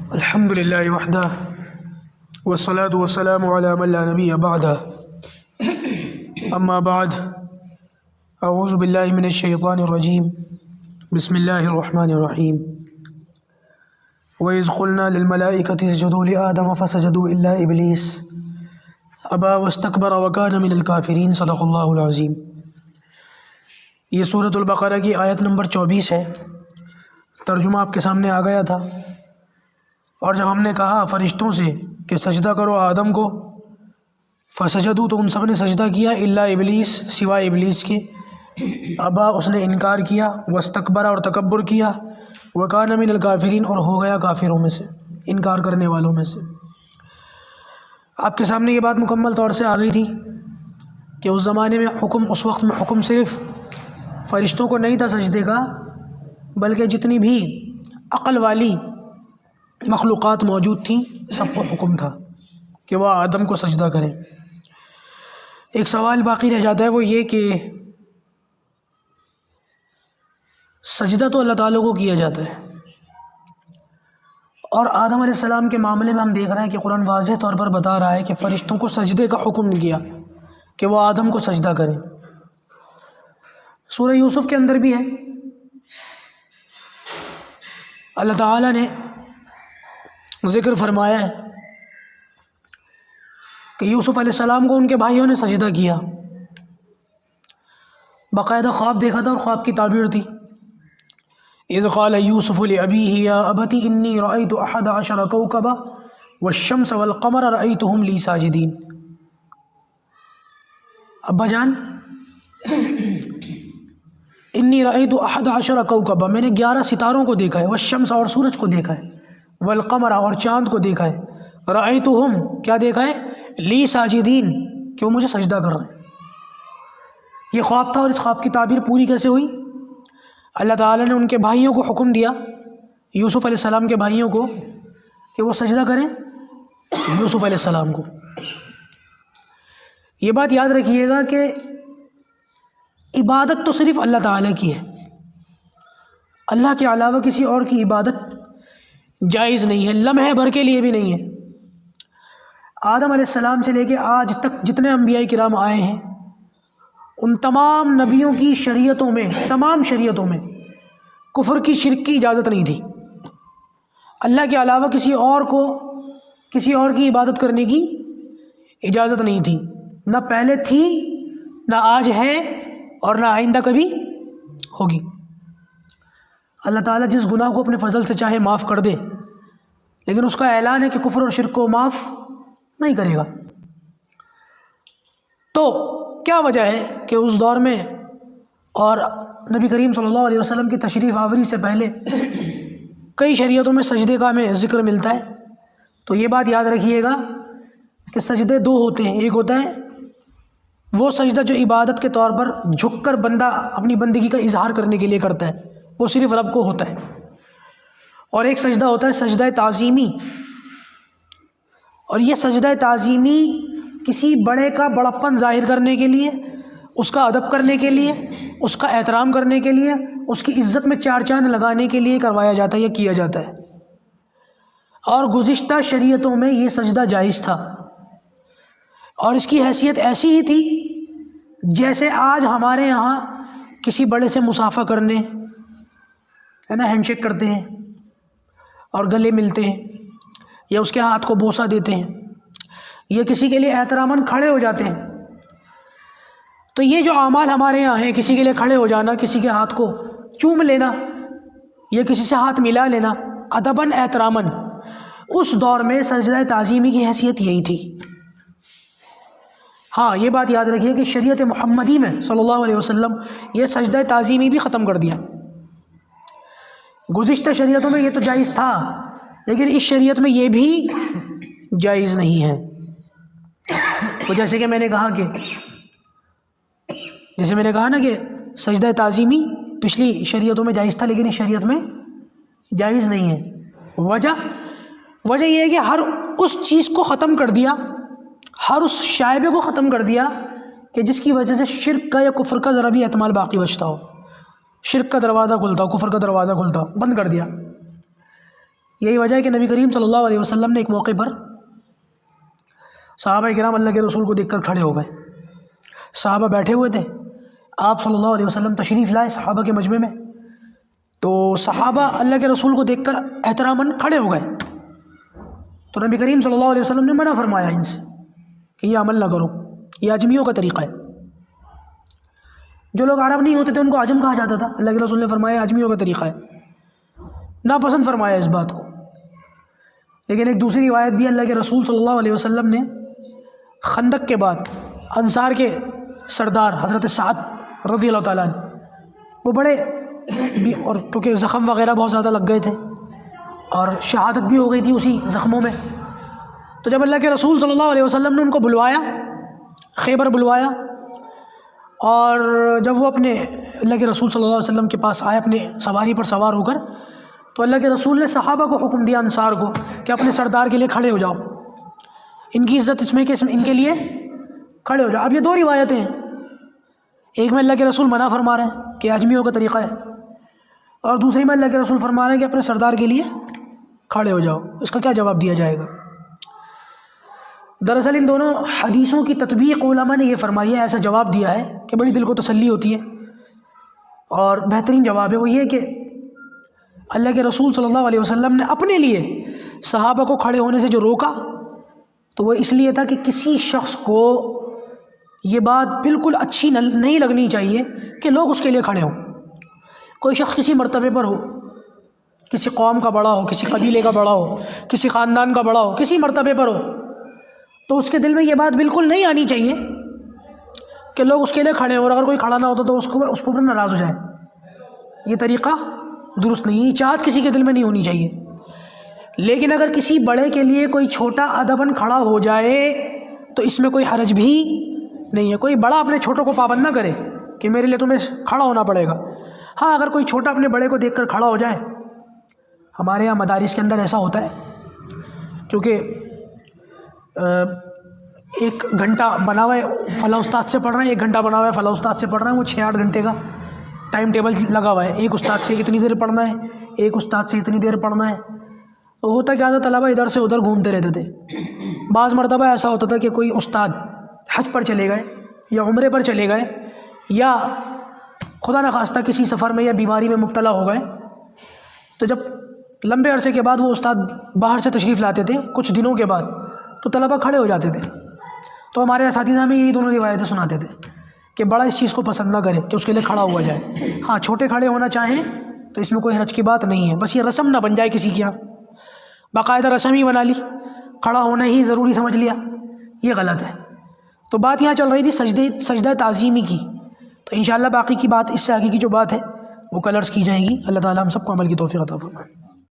الحمد للہ وحدہ والصلاة والسلام علی من لا نبی بعدہ اما بعد اعوذ باللہ من الشیطان الرجیم بسم اللہ الرحمن الرحیم وَإِذْ قُلْنَا لِلْمَلَائِكَةِ اسْجُدُوا لِآدَمَ فَسَجَدُوا إِلَّا إِبْلِيسَ أَبَى وَاسْتَكْبَرَ وَكَانَ مِنَ الْكَافِرِينَ صدق اللہ العظیم۔ یہ سورۃ البقرہ کی آیت نمبر 24 ہے۔ ترجمہ آپ کے سامنے آ گیا تھا، اور جب ہم نے کہا فرشتوں سے کہ سجدہ کرو آدم کو، فسجدوا تو ان سب نے سجدہ کیا، الا ابلیس سوائے ابلیس کے، ابا اس نے انکار کیا، واستکبر اور تکبر کیا، وکان من الکافرین اور ہو گیا کافروں میں سے، انکار کرنے والوں میں سے۔ آپ کے سامنے یہ بات مکمل طور سے آ گئی تھی کہ اس زمانے میں اس وقت میں حکم صرف فرشتوں کو نہیں تھا سجدے کا، بلکہ جتنی بھی عقل والی مخلوقات موجود تھیں سب کو حکم تھا کہ وہ آدم کو سجدہ کریں۔ ایک سوال باقی رہ جاتا ہے، وہ یہ کہ سجدہ تو اللہ تعالیٰ کو کیا جاتا ہے، اور آدم علیہ السلام کے معاملے میں ہم دیکھ رہے ہیں کہ قرآن واضح طور پر بتا رہا ہے کہ فرشتوں کو سجدے کا حکم کیا کہ وہ آدم کو سجدہ کریں۔ سورہ یوسف کے اندر بھی ہے، اللہ تعالیٰ نے ذکر فرمایا ہے کہ یوسف علیہ السلام کو ان کے بھائیوں نے سجدہ کیا، باقاعدہ خواب دیکھا تھا اور خواب کی تعبیر تھی۔ اذ قال یوسف لأبیہ یا ابت انی رأیت 11 کوکبا والشمس والقمر رأیتہم لی ساجدین۔ ابا جان انی رأیت 11 کوکبا، میں نے 11 ستاروں کو دیکھا ہے، والشمس اور سورج کو دیکھا ہے، والقمر اور چاند کو دیکھا ہے، رأیتہم کیا دیکھا ہے، لی ساجدین کہ وہ مجھے سجدہ کر رہے ہیں۔ یہ خواب تھا، اور اس خواب کی تعبیر پوری کیسے ہوئی؟ اللہ تعالیٰ نے ان کے بھائیوں کو حکم دیا، یوسف علیہ السلام کے بھائیوں کو، کہ وہ سجدہ کریں یوسف علیہ السلام کو۔ یہ بات یاد رکھیے گا کہ عبادت تو صرف اللہ تعالیٰ کی ہے، اللہ کے علاوہ کسی اور کی عبادت جائز نہیں ہے، لمحے بھر کے لیے بھی نہیں ہے۔ آدم علیہ السلام سے لے کے آج تک جتنے انبیاء کرام آئے ہیں، ان تمام نبیوں کی شریعتوں میں، تمام شریعتوں میں کفر کی، شرک کی اجازت نہیں تھی۔ اللہ کے علاوہ کسی اور کو، کسی اور کی عبادت کرنے کی اجازت نہیں تھی، نہ پہلے تھی، نہ آج ہے، اور نہ آئندہ کبھی ہوگی۔ اللہ تعالیٰ جس گناہ کو اپنے فضل سے چاہے معاف کر دے، لیکن اس کا اعلان ہے کہ کفر اور شرک کو معاف نہیں کرے گا۔ تو کیا وجہ ہے کہ اس دور میں اور نبی کریم صلی اللہ علیہ وسلم کی تشریف آوری سے پہلے کئی شریعتوں میں سجدے کا ہمیں ذکر ملتا ہے؟ تو یہ بات یاد رکھیے گا کہ سجدے دو ہوتے ہیں، ایک ہوتا ہے وہ سجدہ جو عبادت کے طور پر جھک کر بندہ اپنی بندگی کا اظہار کرنے کے لیے کرتا ہے، وہ صرف رب کو ہوتا ہے، اور ایک سجدہ ہوتا ہے سجدہ تعظیمی، اور یہ سجدہ تعظیمی کسی بڑے کا بڑپن ظاہر کرنے کے لیے، اس کا ادب کرنے کے لیے، اس کا احترام کرنے کے لیے، اس کی عزت میں چار چاند لگانے کے لیے کروایا جاتا ہے یا کیا جاتا ہے۔ اور گزشتہ شریعتوں میں یہ سجدہ جائز تھا، اور اس کی حیثیت ایسی ہی تھی جیسے آج ہمارے یہاں کسی بڑے سے مصافحہ کرنے ہے نا، ہینڈ شیک کرتے ہیں اور گلے ملتے ہیں، یا اس کے ہاتھ کو بوسہ دیتے ہیں، یا کسی کے لیے احتراماً کھڑے ہو جاتے ہیں۔ تو یہ جو اعمال ہمارے یہاں ہیں، کسی کے لیے کھڑے ہو جانا، کسی کے ہاتھ کو چوم لینا، یا کسی سے ہاتھ ملا لینا ادباً احتراماً، اس دور میں سجدہ تعظیمی کی حیثیت یہی تھی۔ ہاں یہ بات یاد رکھیے کہ شریعت محمدی میں صلی اللہ علیہ وسلم یہ سجدہ تعظیمی بھی ختم کر دیا۔ گزشتہ شریعتوں میں یہ تو جائز تھا، لیکن اس شریعت میں یہ بھی جائز نہیں ہے۔ تو جیسے کہ میں نے کہا نا کہ سجدہ تعظیمی پچھلی شریعتوں میں جائز تھا، لیکن اس شریعت میں جائز نہیں ہے۔ وجہ یہ ہے کہ ہر اس چیز کو ختم کر دیا، ہر اس شائبے کو ختم کر دیا کہ جس کی وجہ سے شرک کا یا کفر کا ذرا بھی احتمال باقی بچتا ہو۔ شرک کا دروازہ کھلتا ہو، کفر کا دروازہ کھلتا ہو، بند کر دیا۔ یہی وجہ ہے کہ نبی کریم صلی اللہ علیہ وسلم نے ایک موقع پر صحابہ کرام اللہ کے رسول کو دیکھ کر کھڑے ہو گئے. صحابہ بیٹھے ہوئے تھے، آپ صلی اللہ علیہ وسلم تشریف لائے صحابہ کے مجمع میں، تو صحابہ اللہ کے رسول کو دیکھ کر احتراماً کھڑے ہو گئے. تو نبی کریم صلی اللہ علیہ وسلم نے منع فرمایا ان سے کہ یہ عمل نہ کرو، یہ عجمیوں کا طریقہ ہے. جو لوگ عرب نہیں ہوتے تھے ان کو عجم کہا جاتا تھا. اللہ کے رسول نے فرمایا عجمیوں کا طریقہ ہے، ناپسند فرمایا اس بات کو. لیکن ایک دوسری روایت بھی، اللہ کے رسول صلی اللہ علیہ وسلم نے خندق کے بعد انصار کے سردار حضرت سعد رضی اللہ تعالیٰ عنہ، وہ بڑے اور کیونکہ زخم وغیرہ بہت زیادہ لگ گئے تھے اور شہادت بھی ہو گئی تھی اسی زخموں میں، تو جب اللہ کے رسول صلی اللہ علیہ وسلم نے ان کو بلوایا، خیبر بلوایا، اور جب وہ اپنے اللہ کے رسول صلی اللہ علیہ وسلم کے پاس آئے اپنے سواری پر سوار ہو کر، تو اللہ کے رسول نے صحابہ کو حکم دیا، انصار کو، کہ اپنے سردار کے لیے کھڑے ہو جاؤ، ان کی عزت اس میں کہ ان کے لیے کھڑے ہو جاؤ. اب یہ دو روایتیں ہیں، ایک میں اللہ کے رسول منع فرما رہے ہیں کہ عجمیوں کا طریقہ ہے، اور دوسری میں اللہ کے رسول فرما رہے ہیں کہ اپنے سردار کے لیے کھڑے ہو جاؤ. اس کا کیا جواب دیا جائے گا؟ دراصل ان دونوں حدیثوں کی تطبیق علماء نے یہ فرمائی ہے، ایسا جواب دیا ہے کہ بڑی دل کو تسلی ہوتی ہے، اور بہترین جواب ہے وہ یہ کہ اللہ کے رسول صلی اللہ علیہ وسلم نے اپنے لیے صحابہ کو کھڑے ہونے سے جو روکا، تو وہ اس لیے تھا کہ کسی شخص کو یہ بات بالکل اچھی نہیں لگنی چاہیے کہ لوگ اس کے لیے کھڑے ہوں. کوئی شخص کسی مرتبے پر ہو، کسی قوم کا بڑا ہو، کسی قبیلے کا بڑا ہو، کسی خاندان کا بڑا ہو، کسی مرتبے پر ہو، تو اس کے دل میں یہ بات بالکل نہیں آنی چاہیے کہ لوگ اس کے لیے کھڑے ہوں، اور اگر کوئی کھڑا نہ ہوتا تو اس پر ناراض ہو جائے. یہ طریقہ درست نہیں ہے، چاہت کسی کے دل میں نہیں ہونی چاہیے. لیکن اگر کسی بڑے کے لیے کوئی چھوٹا ادباً کھڑا ہو جائے تو اس میں کوئی حرج بھی نہیں ہے. کوئی بڑا اپنے چھوٹوں کو پابند نہ کرے کہ میرے لیے تمہیں کھڑا ہونا پڑے گا. ہاں، اگر کوئی چھوٹا اپنے بڑے کو دیکھ کر کھڑا ہو جائے، ہمارے یہاں مدارس کے اندر ایسا ہوتا ہے، کیونکہ ایک گھنٹہ بنا ہوا ہے فلاں استاد سے پڑھ رہے ہیں، ایک گھنٹہ بنا ہوا ہے فلاں استاد سے پڑھ رہے ہیں، وہ 6-8 گھنٹے کا ٹائم ٹیبل لگا ہوا ہے، ایک استاد سے اتنی دیر پڑھنا ہے، ایک استاد سے اتنی دیر پڑھنا ہے. تو ہوتا کیا تھا، طلبہ ادھر سے ادھر گھومتے رہتے تھے. بعض مرتبہ ایسا ہوتا تھا کہ کوئی استاد حج پر چلے گئے یا عمرے پر چلے گئے، یا خدا نخواستہ کسی سفر میں یا بیماری میں مبتلا ہو گئے، تو جب لمبے عرصے کے بعد وہ استاد باہر سے تشریف لاتے تھے کچھ دنوں کے بعد، تو طلبہ کھڑے ہو جاتے تھے. تو ہمارے اساتذہ میں یہی دونوں روایتیں سناتے تھے کہ بڑا اس چیز کو پسند نہ کرے کہ اس کے لیے کھڑا ہوا جائے. ہاں، چھوٹے کھڑے ہونا چاہیں تو اس میں کوئی حرج کی بات نہیں ہے، بس یہ رسم نہ بن جائے کسی کی، باقاعدہ رسم ہی بنا لی، کھڑا ہونا ہی ضروری سمجھ لیا، یہ غلط ہے. تو بات یہاں چل رہی تھی سجدہ تعظیمی کی، تو انشاءاللہ باقی کی بات، اس سے آگے کی جو بات ہے وہ کل عرض کی جائے گی. اللہ تعالی ہم سب کو عمل کی توفیق عطا فرمائے.